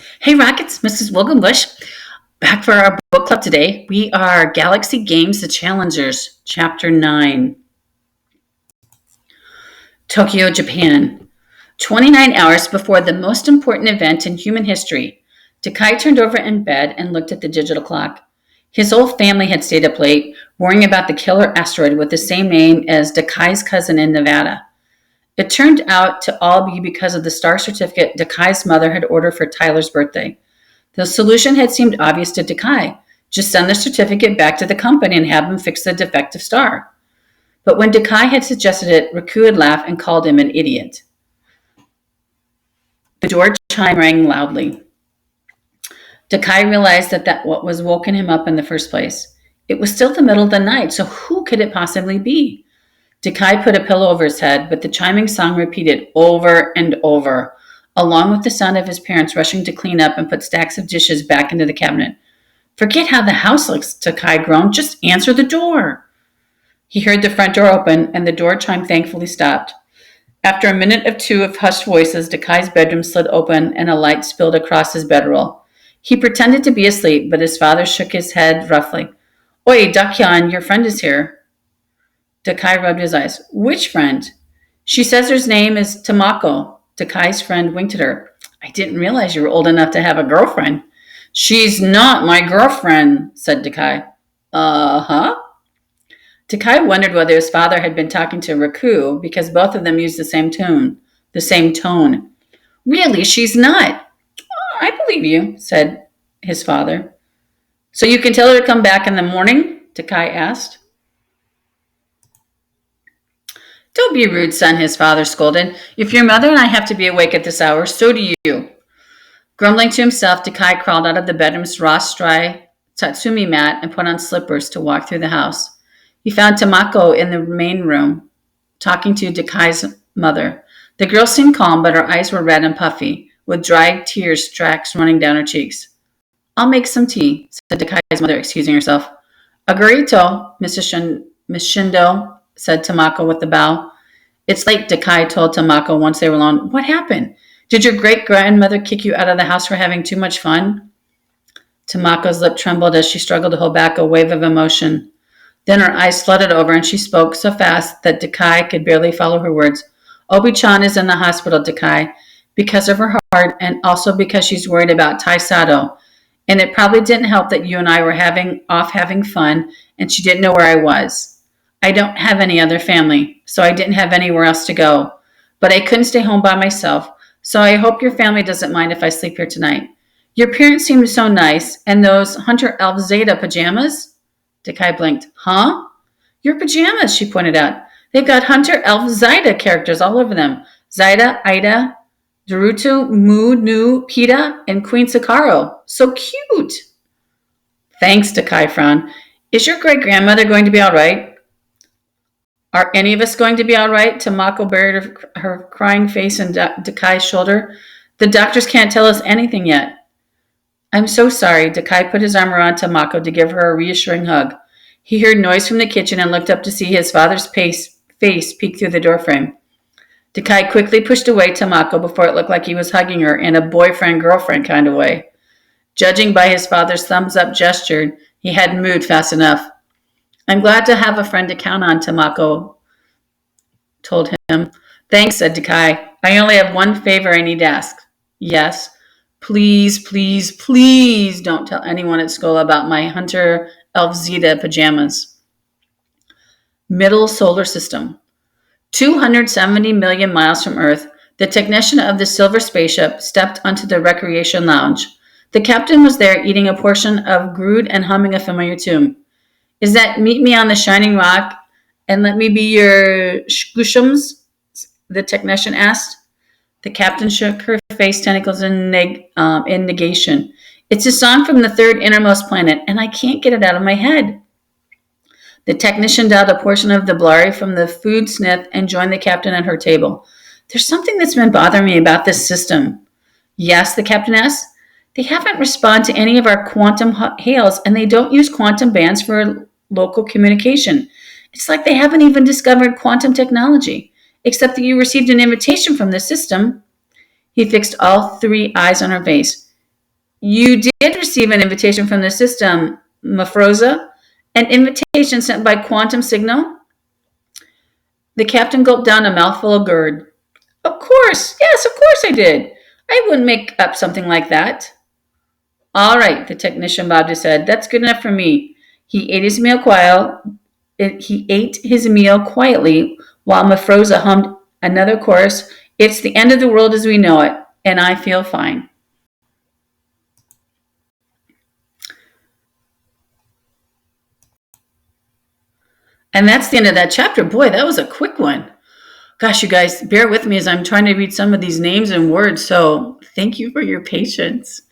Hey Rockets, Mrs. Wilgenbush, back for our book club today. We are Galaxy Games The Challengers, Chapter 9, Tokyo, Japan. 29 hours before the most important event in human history, Takai turned over in bed and looked at the digital clock. His whole family had stayed up late, worrying about the killer asteroid with the same name as Takai's cousin in Nevada. It turned out to all be because of the star certificate Takai's mother had ordered for Tyler's birthday. The solution had seemed obvious to Takai. Just send the certificate back to the company and have them fix the defective star. But when Takai had suggested it, Raku had laughed and called him an idiot. The door chime rang loudly. Takai realized that what was woken him up in the first place. It was still the middle of the night, so who could it possibly be? Takai put a pillow over his head, but the chiming song repeated over and over, along with the sound of his parents rushing to clean up and put stacks of dishes back into the cabinet. Forget how the house looks, Takai groaned. Just answer the door. He heard the front door open, and the door chime thankfully stopped. After a minute or two of hushed voices, Takai's bedroom slid open, and a light spilled across his bedroll. He pretended to be asleep, but his father shook his head roughly. Oi, Dakyan, your friend is here. Takai rubbed his eyes. Which friend? She says her name is Tamako. Takai's friend winked at her. I didn't realize you were old enough to have a girlfriend. She's not my girlfriend, said Takai. Uh-huh. Takai wondered whether his father had been talking to Raku because both of them used the same tone. The same tone. Really, she's not. Oh, I believe you, said his father. So you can tell her to come back in the morning? Takai asked. Don't be rude, son, his father scolded. If your mother and I have to be awake at this hour, so do you. Grumbling to himself, Takai crawled out of the bedroom's raw straw tatsumi mat and put on slippers to walk through the house. He found Tamako in the main room, talking to Takai's mother. The girl seemed calm, but her eyes were red and puffy, with dry tears tracks running down her cheeks. I'll make some tea, said Takai's mother, excusing herself. Agurito, Miss Shindo, said Tamako with a bow. It's late, Takai told Tamako once they were alone. What happened? Did your great-grandmother kick you out of the house for having too much fun? Tamako's lip trembled as she struggled to hold back a wave of emotion. Then her eyes flooded over and she spoke so fast that Takai could barely follow her words. Obi-chan is in the hospital, Takai, because of her heart and also because she's worried about Tai Sato. And it probably didn't help that you and I were having fun and she didn't know where I was. I don't have any other family, so I didn't have anywhere else to go. But I couldn't stay home by myself, so I hope your family doesn't mind if I sleep here tonight. Your parents seemed so nice, and those Hunter Elf Zeta pajamas? Takai blinked. Huh? Your pajamas, she pointed out. They've got Hunter Elf Zeta characters all over them. Zeta, Ida, Naruto, Mu, Nu, Pita, and Queen Sakaro. So cute. Thanks, Takai frowned. Is your great-grandmother going to be all right? Are any of us going to be all right? Tamako buried her crying face in Takai's shoulder. The doctors can't tell us anything yet. I'm so sorry. Takai put his arm around Tamako to give her a reassuring hug. He heard noise from the kitchen and looked up to see his father's face peek through the doorframe. Takai quickly pushed away Tamako before it looked like he was hugging her in a boyfriend-girlfriend kind of way. Judging by his father's thumbs-up gesture, he hadn't moved fast enough. I'm glad to have a friend to count on, Tamako told him. Thanks, said Takai. I only have one favor I need to ask. Yes. Please, please, please don't tell anyone at school about my Hunter Elf Zeta pajamas. Middle Solar System. 270 million miles from Earth, the technician of the silver spaceship stepped onto the recreation lounge. The captain was there eating a portion of grude and humming a familiar tune. Is that meet me on the shining rock and let me be your shkushums? The technician asked. The captain shook her face tentacles in negation. It's a song from the third innermost planet, and I can't get it out of my head. The technician dialed a portion of the blurry from the food sniff and joined the captain at her table. There's something that's been bothering me about this system. Yes, the captain asked. They haven't responded to any of our quantum hails, and they don't use quantum bands for local communication. It's like they haven't even discovered quantum technology, except that you received an invitation from the system. He fixed all three eyes on her face. You did receive an invitation from the system, Mafroza. An invitation sent by quantum signal? The captain gulped down a mouthful of GERD. Of course, yes, of course I did. I wouldn't make up something like that. All right, the technician bobbed his head. That's good enough for me. He ate his meal quietly while Mafroza hummed another chorus. It's the end of the world as we know it, and I feel fine. And that's the end of that chapter. Boy, that was a quick one. Gosh, you guys, bear with me as I'm trying to read some of these names and words. So thank you for your patience.